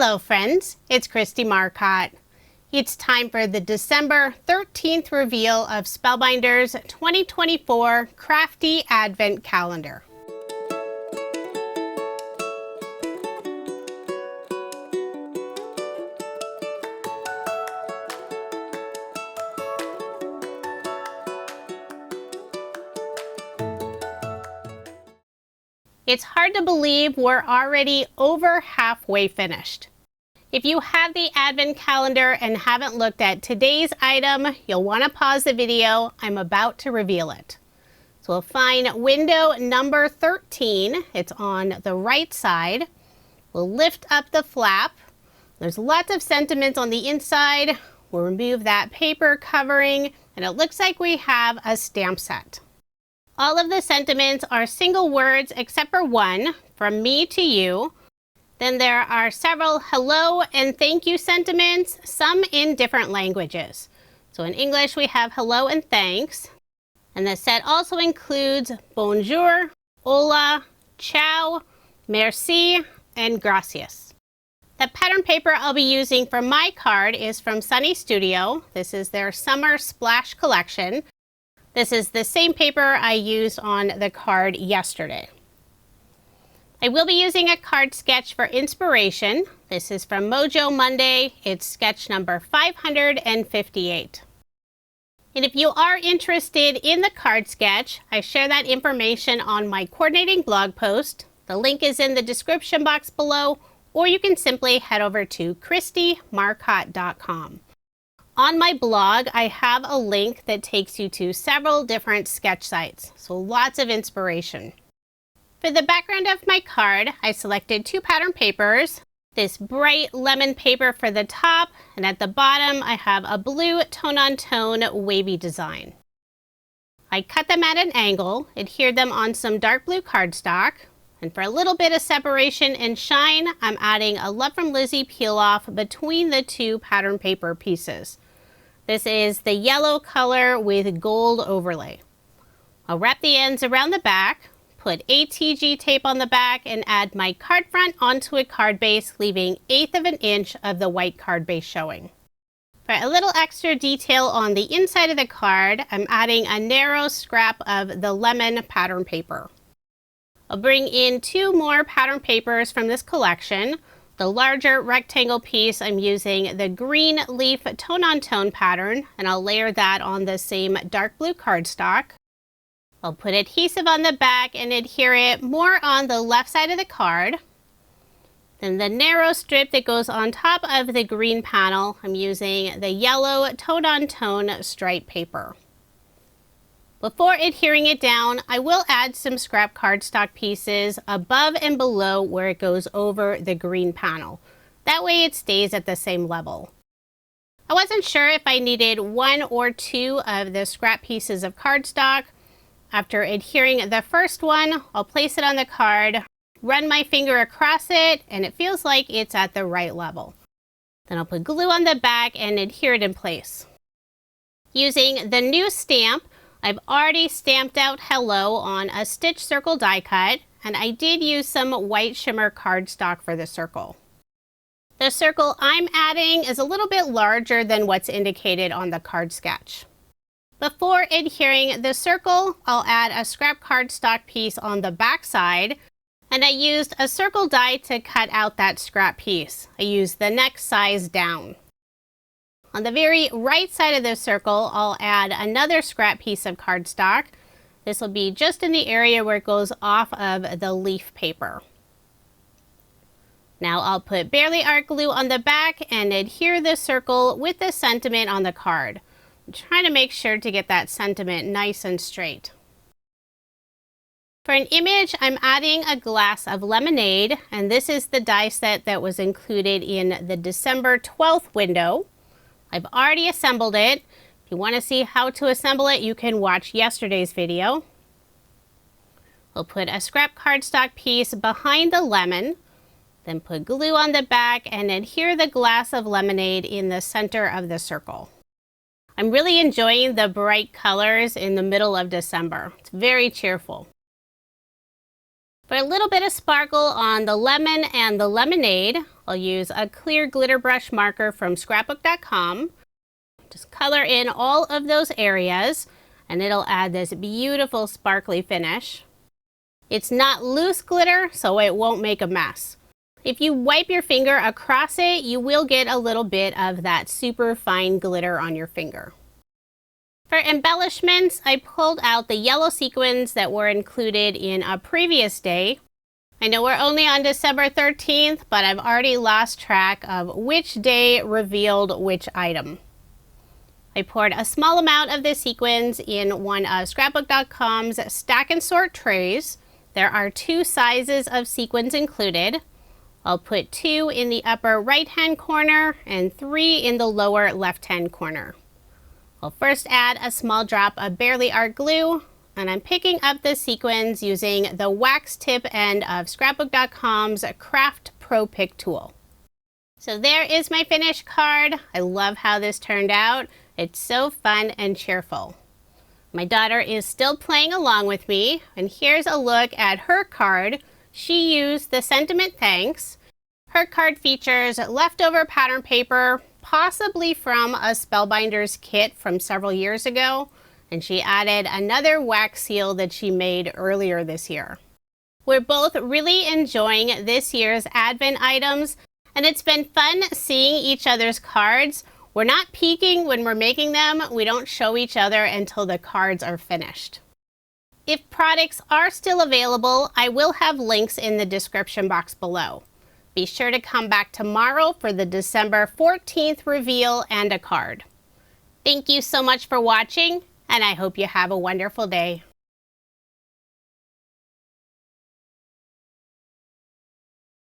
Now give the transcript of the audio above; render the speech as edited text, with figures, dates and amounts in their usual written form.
Hello friends, it's Kristie Marcotte. It's time for the December 13th reveal of Spellbinders 2024 Crafty Advent Calendar. It's hard to believe we're already over halfway finished. If you have the Advent calendar and haven't looked at today's item, you'll want to pause the video. I'm about to reveal it. So we'll find window number 13. It's on the right side. We'll lift up the flap. There's lots of sentiments on the inside. We'll remove that paper covering, and it looks like we have a stamp set. All of the sentiments are single words except for one, from me to you. Then there are several hello and thank you sentiments, some in different languages. So in English we have hello and thanks. And the set also includes bonjour, hola, ciao, merci, and gracias. The pattern paper I'll be using for my card is from Sunny Studio. This is their Summer Splash collection. This is the same paper I used on the card yesterday. I will be using a card sketch for inspiration. This is from Mojo Monday. It's sketch number 558. And if you are interested in the card sketch, I share that information on my coordinating blog post. The link is in the description box below, or you can simply head over to KristieMarcotte.com. On my blog, I have a link that takes you to several different sketch sites, so lots of inspiration. For the background of my card, I selected two pattern papers, this bright lemon paper for the top, and at the bottom I have a blue tone-on-tone wavy design. I cut them at an angle, adhered them on some dark blue cardstock, and for a little bit of separation and shine, I'm adding a Love from Lizi peel-off between the two pattern paper pieces. This is the yellow color with gold overlay. I'll wrap the ends around the back, put ATG tape on the back, and add my card front onto a card base, leaving 1/8 of an inch of the white card base showing. For a little extra detail on the inside of the card, I'm adding a narrow scrap of the lemon pattern paper. I'll bring in two more pattern papers from this collection. The larger rectangle piece, I'm using the green leaf tone-on-tone pattern, and I'll layer that on the same dark blue cardstock. I'll put adhesive on the back and adhere it more on the left side of the card. Then the narrow strip that goes on top of the green panel, I'm using the yellow tone-on-tone stripe paper. Before adhering it down, I will add some scrap cardstock pieces above and below where it goes over the green panel. That way it stays at the same level. I wasn't sure if I needed one or two of the scrap pieces of cardstock. After adhering the first one, I'll place it on the card, run my finger across it, and it feels like it's at the right level. Then I'll put glue on the back and adhere it in place. Using the new stamp, I've already stamped out hello on a stitch circle die cut, and I did use some white shimmer cardstock for the circle. The circle I'm adding is a little bit larger than what's indicated on the card sketch. Before adhering the circle, I'll add a scrap cardstock piece on the back side, and I used a circle die to cut out that scrap piece. I used the next size down. On the very right side of the circle, I'll add another scrap piece of cardstock. This will be just in the area where it goes off of the leaf paper. Now I'll put barely art glue on the back and adhere the circle with the sentiment on the card. I'm trying to make sure to get that sentiment nice and straight. For an image, I'm adding a glass of lemonade, and this is the die set that was included in the December 12th window. I've already assembled it. If you want to see how to assemble it, you can watch yesterday's video. We'll put a scrap cardstock piece behind the lemon, then put glue on the back and adhere the glass of lemonade in the center of the circle. I'm really enjoying the bright colors in the middle of December. It's very cheerful. For a little bit of sparkle on the lemon and the lemonade, I'll use a clear glitter brush marker from scrapbook.com. Just color in all of those areas and it'll add this beautiful sparkly finish. It's not loose glitter, so it won't make a mess. If you wipe your finger across it, you will get a little bit of that super fine glitter on your finger. For embellishments, I pulled out the yellow sequins that were included in a previous day. I know we're only on December 13th, but I've already lost track of which day revealed which item. I poured a small amount of the sequins in one of Scrapbook.com's stack and sort trays. There are 2 sizes of sequins included. I'll put 2 in the upper right-hand corner and 3 in the lower left-hand corner. I'll first add a small drop of Barely Art glue, and I'm picking up the sequins using the wax tip end of Scrapbook.com's Craft Pro Pick tool. So there is my finished card. I love how this turned out. It's so fun and cheerful. My daughter is still playing along with me, and here's a look at her card. She used the Sentiment Thanks. Her card features leftover pattern paper, possibly from a Spellbinders kit from several years ago, and she added another wax seal that she made earlier this year. We're both really enjoying this year's Advent items, and it's been fun seeing each other's cards. We're not peeking when we're making them. We don't show each other until the cards are finished. If products are still available, I will have links in the description box below. Be sure to come back tomorrow for the December 14th reveal and a card. Thank you so much for watching, and I hope you have a wonderful day.